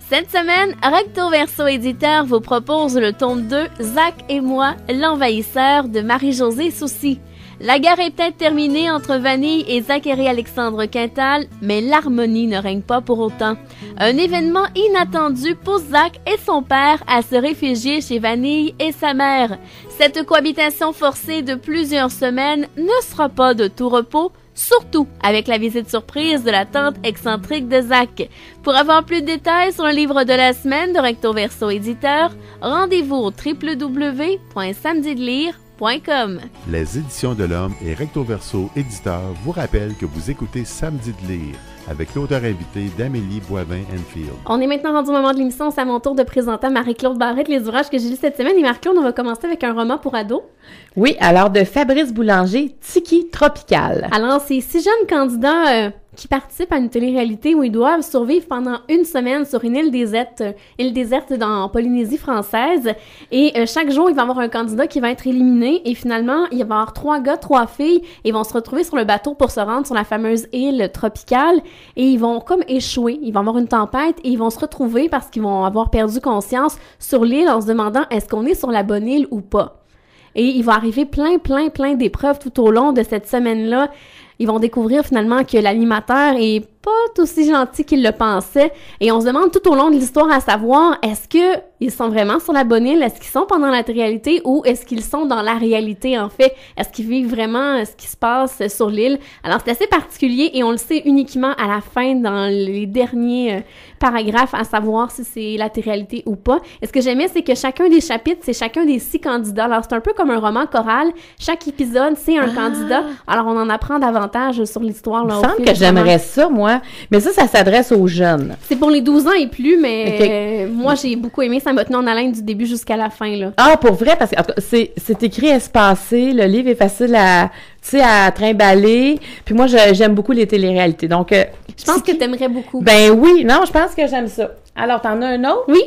Cette semaine, Recto Verso Éditeur vous propose le tome 2, Zach et moi, l'envahisseur de Marie-Josée Soucy. La guerre est peut-être terminée entre Vanille et Zachary-Alexandre Quintal, mais l'harmonie ne règne pas pour autant. Un événement inattendu pousse Zach et son père à se réfugier chez Vanille et sa mère. Cette cohabitation forcée de plusieurs semaines ne sera pas de tout repos, surtout avec la visite surprise de la tante excentrique de Zach. Pour avoir plus de détails sur le livre de la semaine de Recto Verso Éditeur, rendez-vous au www.samedidelire.com. Les Éditions de l'Homme et Recto Verso Éditeur vous rappellent que vous écoutez Samedi de lire avec l'auteur invité d'Amélie Boivin-Enfield. On est maintenant rendu au moment de l'émission, c'est à mon tour de présenter à Marie-Claude Barrette les ouvrages que j'ai lus cette semaine. Et Marie-Claude, on va commencer avec un roman pour ados. Oui, alors de Fabrice Boulanger, Tiki Tropical. Alors, c'est 6 jeunes candidats qui participent à une télé-réalité où ils doivent survivre pendant une semaine sur une île déserte en Polynésie française. Et chaque jour, il va y avoir un candidat qui va être éliminé. Et finalement, il va y avoir 3 gars, 3 filles. Et ils vont se retrouver sur le bateau pour se rendre sur la fameuse île tropicale. Et ils vont comme échouer. Il va y avoir une tempête et ils vont se retrouver parce qu'ils vont avoir perdu conscience sur l'île en se demandant est-ce qu'on est sur la bonne île ou pas. Et il va arriver plein d'épreuves tout au long de cette semaine-là. Ils vont découvrir finalement que l'animateur est pas aussi gentil qu'il le pensait. Et on se demande tout au long de l'histoire à savoir, est-ce que ils sont vraiment sur la bonne île? Est-ce qu'ils sont pendant la réalité ou est-ce qu'ils sont dans la réalité, en fait? Est-ce qu'ils vivent vraiment ce qui se passe sur l'île? Alors, c'est assez particulier et on le sait uniquement à la fin, dans les derniers paragraphes, à savoir si c'est la réalité ou pas. Et ce que j'aimais, c'est que chacun des chapitres, c'est chacun des 6 candidats. Alors, c'est un peu comme un roman choral. Chaque épisode, c'est un candidat. Alors, on en apprend davantage sur l'histoire. Il me semble que j'aimerais ça, moi. Mais ça s'adresse aux jeunes. C'est pour les 12 ans et plus, mais moi, j'ai beaucoup aimé. Ça m'a tenu en haleine du début jusqu'à la fin, là. Ah, pour vrai? Parce que c'est écrit espacé. Le livre est facile à trimballer. Puis moi, j'aime beaucoup les téléréalités. Donc, je pense que t'aimerais beaucoup. Ben oui. Non, je pense que j'aime ça. Alors, t'en as un autre? Oui.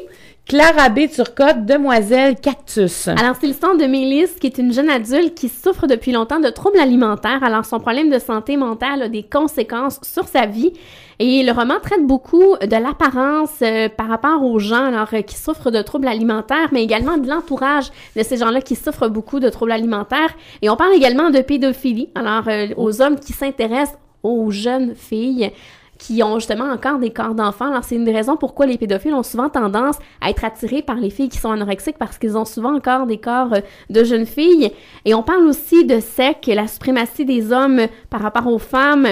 Clara B. Turcotte, Demoiselle Cactus. Alors, c'est l'histoire de Mélisse, qui est une jeune adulte qui souffre depuis longtemps de troubles alimentaires. Alors, son problème de santé mentale a des conséquences sur sa vie. Et le roman traite beaucoup de l'apparence par rapport aux gens alors qui souffrent de troubles alimentaires, mais également de l'entourage de ces gens-là qui souffrent beaucoup de troubles alimentaires. Et on parle également de pédophilie, alors aux hommes qui s'intéressent aux jeunes filles qui ont justement encore des corps d'enfants. Alors, c'est une des raisons pourquoi les pédophiles ont souvent tendance à être attirés par les filles qui sont anorexiques parce qu'ils ont souvent encore des corps de jeunes filles. Et on parle aussi de SEC, la suprématie des hommes par rapport aux femmes,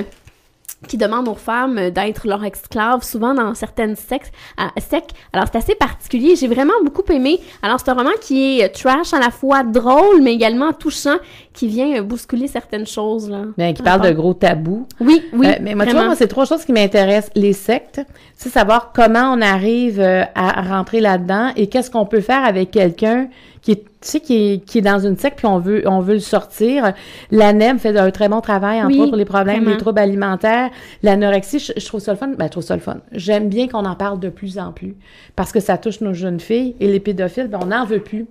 qui demandent aux femmes d'être leur esclave, souvent dans certaines sectes. Alors, c'est assez particulier. J'ai vraiment beaucoup aimé. Alors, c'est un roman qui est trash, à la fois drôle, mais également touchant, qui vient bousculer certaines choses, là. Bien, qui parle de gros tabous. Oui, mais moi, tu vois, moi, c'est 3 choses qui m'intéressent. Les sectes, c'est savoir comment on arrive à rentrer là-dedans et qu'est-ce qu'on peut faire avec quelqu'un qui est dans une secte puis on veut le sortir. L'ANEM fait un très bon travail, entre autres, pour les problèmes, les troubles alimentaires, l'anorexie. Je trouve ça le fun. Ben, je trouve ça le fun. J'aime bien qu'on en parle de plus en plus parce que ça touche nos jeunes filles et les pédophiles, ben, on n'en veut plus.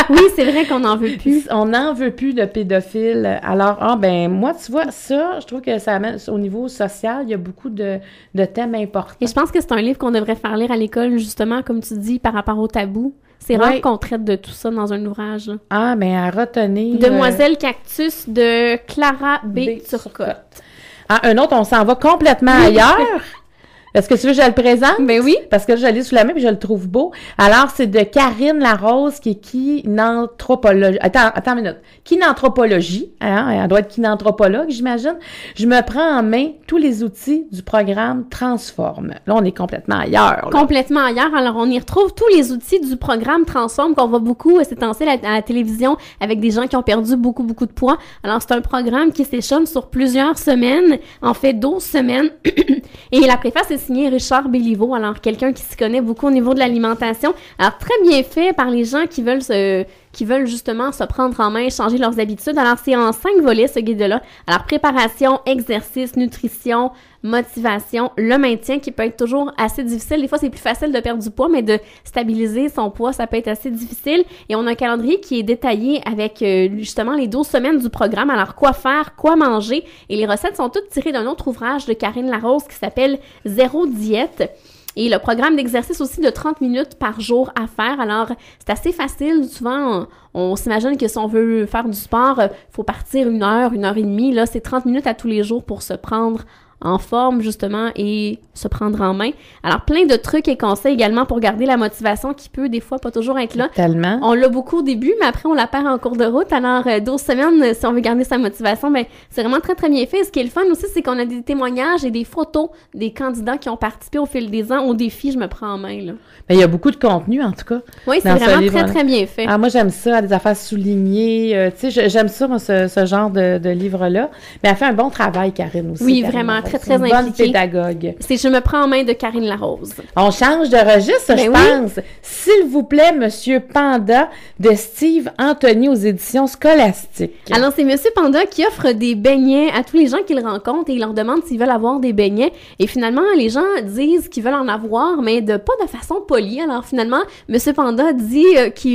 Oui, c'est vrai qu'on n'en veut plus. On n'en veut plus de pédophiles. Alors, moi, tu vois, ça, je trouve que ça amène, au niveau social, il y a beaucoup de thèmes importants. Et je pense que c'est un livre qu'on devrait faire lire à l'école, justement, comme tu dis, par rapport au tabou. C'est rare qu'on traite de tout ça dans un ouvrage, là. Ah, mais à retenir... Demoiselle Cactus de Clara B. Turcotte. Ah, un autre, on s'en va complètement ailleurs. Est-ce que tu veux que je le présente? Ben oui. Parce que je l'ai sous la main et je le trouve beau. Alors, c'est de Karine Larose, qui est kinanthropologie. Attends une minute. Kinanthropologie. Hein? Elle doit être kinanthropologue, j'imagine. Je me prends en main tous les outils du programme Transforme. Là, on est complètement ailleurs. Là. Complètement ailleurs. Alors, on y retrouve tous les outils du programme Transforme qu'on voit beaucoup ces temps-ci à la télévision avec des gens qui ont perdu beaucoup de poids. Alors, c'est un programme qui s'échelonne sur plusieurs semaines. En fait, 12 semaines. Et la préface est signé Richard Béliveau, alors quelqu'un qui s'y connaît beaucoup au niveau de l'alimentation. Alors, très bien fait par les gens qui veulent justement se prendre en main, changer leurs habitudes. Alors, c'est en 5 volets, ce guide-là. Alors, préparation, exercice, nutrition, motivation, le maintien qui peut être toujours assez difficile. Des fois, c'est plus facile de perdre du poids, mais de stabiliser son poids, ça peut être assez difficile. Et on a un calendrier qui est détaillé avec justement les 12 semaines du programme. Alors, quoi faire, quoi manger. Et les recettes sont toutes tirées d'un autre ouvrage de Karine Larose qui s'appelle Zéro Diète. Et le programme d'exercice aussi de 30 minutes par jour à faire. Alors, c'est assez facile. Souvent, on s'imagine que si on veut faire du sport, faut partir 1 heure et demie. Là, c'est 30 minutes à tous les jours pour se prendre en forme, justement, et se prendre en main. Alors, plein de trucs et conseils également pour garder la motivation qui peut, des fois, pas toujours être là. Tellement. On l'a beaucoup au début, mais après, on la perd en cours de route. Alors, 12 semaines, si on veut garder sa motivation, ben c'est vraiment très, très bien fait. Ce qui est le fun aussi, c'est qu'on a des témoignages et des photos des candidats qui ont participé au fil des ans au défi « Je me prends en main ». Là. Mais il y a beaucoup de contenu, en tout cas. Oui, c'est vraiment très, très bien fait. Ah, moi, j'aime ça, des affaires soulignées. Tu sais, j'aime ça, moi, ce genre de livre-là. Mais elle fait un bon travail, Karine, aussi. Oui, Karine vraiment, Larose. très, très impliquée. Bonne impliquée. pédagogue. C'est « Je me prends en main » de Karine Larose. On change de registre, je pense. S'il vous plaît, Monsieur Panda de Steve Anthony aux éditions Scolastiques. Alors, c'est Monsieur Panda qui offre des beignets à tous les gens qu'il rencontre et il leur demande s'ils veulent avoir des beignets. Et finalement, les gens disent qu'ils veulent en avoir, mais pas de façon polie. Alors, finalement, Monsieur Panda dit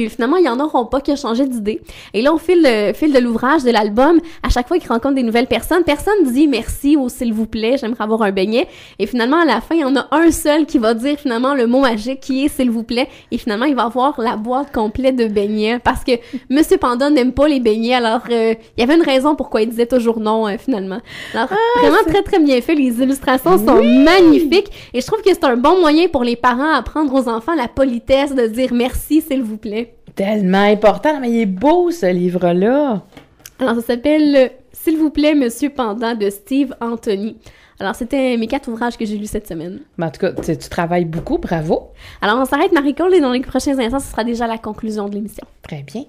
finalement, ils n'en auront pas, qu'il a changé d'idée. Et là, au fil de l'ouvrage, de l'album, à chaque fois qu'il rencontre des nouvelles personne dit merci ou s'il vous plaît, j'aimerais avoir un beignet. Et finalement, à la fin, il y en a un seul qui va dire finalement le mot magique qui est s'il vous plaît. Et finalement, il va avoir la boîte complète de beignets parce que Monsieur Panda n'aime pas les beignets. Alors, il y avait une raison pourquoi il disait toujours non, finalement. Alors, vraiment très, très bien fait. Les illustrations sont magnifiques. Et je trouve que c'est un bon moyen pour les parents à apprendre aux enfants la politesse de dire merci, s'il vous plaît. Tellement important. Mais il est beau, ce livre-là. Alors, ça s'appelle S'il vous plaît, Monsieur Panda de Steve Anthony. Alors, c'était mes 4 ouvrages que j'ai lus cette semaine. Mais en tout cas, tu travailles beaucoup, bravo. Alors, on s'arrête, Marie-Claude, et dans les prochains instants, ce sera déjà la conclusion de l'émission. Très bien.